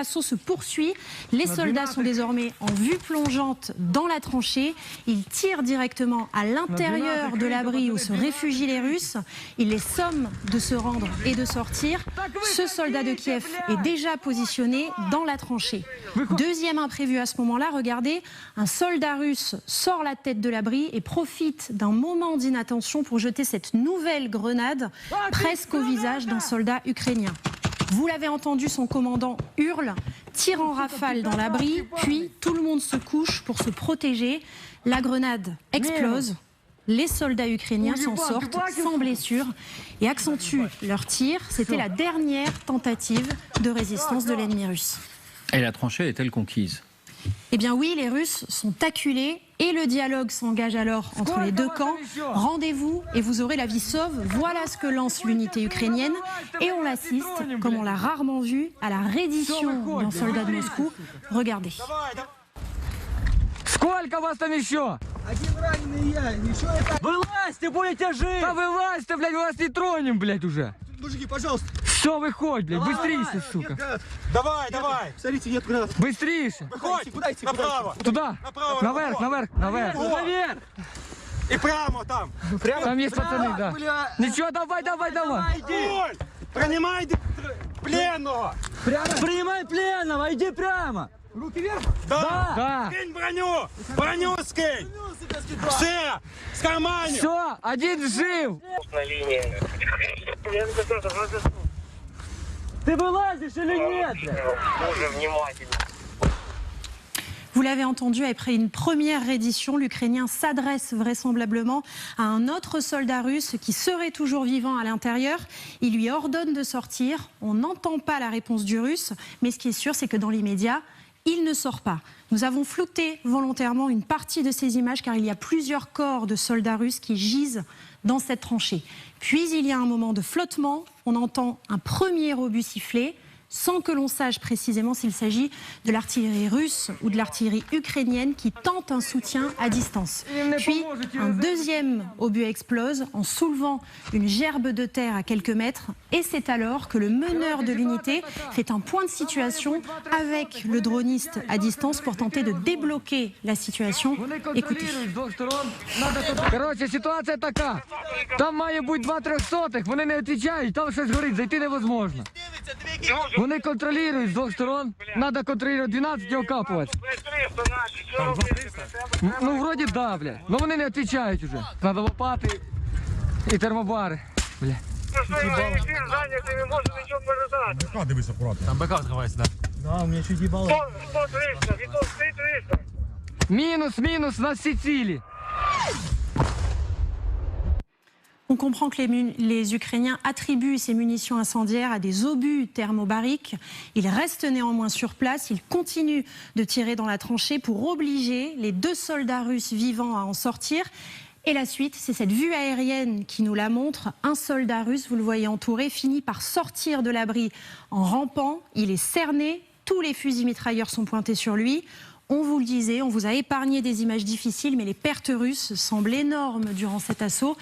l'assaut se poursuit. Les soldats sont désormais en vue plongeante dans la tranchée. Ils tirent directement à l'intérieur de l'abri où se réfugient les Russes. Ils les somment de se rendre et de sortir. Ce soldat de Kiev est déjà positionné dans la tranchée. Deuxième imprévu à ce moment-là, regardez, un soldat russe sort la tête de l'abri et profite d'un moment d'inattention pour jeter cette nouvelle grenade presque au visage d'un soldat ukrainien. Vous l'avez entendu, son commandant hurle, tire en rafale dans l'abri, puis tout le monde se couche pour se protéger. La grenade explose. Les soldats ukrainiens s'en sortent sans blessure et accentuent leur tir. C'était la dernière tentative de résistance de l'ennemi russe. Et la tranchée est-elle conquise? Eh bien oui, les Russes sont acculés et le dialogue s'engage alors entre les deux camps. Rendez-vous et vous aurez la vie sauve. Voilà ce que lance l'unité ukrainienne. Et on l'assiste, comme on l'a rarement vu, à la reddition d'un soldat de Moscou. Regardez. Сколько вас там еще? Один раненый я, еще это... Вылазьте, будете жить! Да вылазьте, блядь, мы вас не тронем, блядь, уже! Мужики, пожалуйста! Все, выходь, блядь, быстрее, сука! Давай, давай! Смотрите, нет гранат! Быстрее! Выходь! Куда идти? Направо! Туда! Направо! Наверх, наверх, наверх! Наверх! И прямо там! Прямо! Там есть пацаны, да! Ничего, давай, давай, давай! Иди! Принимай пленного! Принимай пленного, иди прямо! Руки вверх! Да! Да! Скинь броню! Броню скинь! Все! С карманем! Все, один жив! На линии. Ты вылазишь или нет, блядь? Уже внимательно. Vous l'avez entendu, après une première reddition, l'Ukrainien s'adresse vraisemblablement à un autre soldat russe qui serait toujours vivant à l'intérieur. Il lui ordonne de sortir. On n'entend pas la réponse du Russe, mais ce qui est sûr, c'est que dans l'immédiat, il ne sort pas. Nous avons flouté volontairement une partie de ces images car il y a plusieurs corps de soldats russes qui gisent dans cette tranchée. Puis il y a un moment de flottement, on entend un premier obus siffler, sans que l'on sache précisément s'il s'agit de l'artillerie russe ou de l'artillerie ukrainienne qui tente un soutien à distance. Puis un deuxième obus explose en soulevant une gerbe de terre à quelques mètres et c'est alors que le meneur de l'unité fait un point de situation avec le droniste à distance pour tenter de débloquer la situation. Écoutez. Короче, ситуація така. Там має бути 2 300-х, вони не відповідають, там щось горить, зайти невозможно. Вони контролюють з двох сторон, треба контролювати 12 і окапувати. Ну, вроді да, бля. Ну вони не відповідають уже. Треба лопати і термобари, бля. Зайнятий, не може нічого передати. БК, дивись акуратно. Там БК сховається, так? Да, у меня чуть ебало. 100-300, і то 300. Мінус, мінус на всі цілі. On comprend que les Ukrainiens attribuent ces munitions incendiaires à des obus thermobariques. Ils restent néanmoins sur place. Ils continuent de tirer dans la tranchée pour obliger les 2 soldats russes vivants à en sortir. Et la suite, c'est cette vue aérienne qui nous la montre. Un soldat russe, vous le voyez entouré, finit par sortir de l'abri en rampant. Il est cerné. Tous les fusils mitrailleurs sont pointés sur lui. On vous le disait, on vous a épargné des images difficiles, mais les pertes russes semblent énormes durant cet assaut.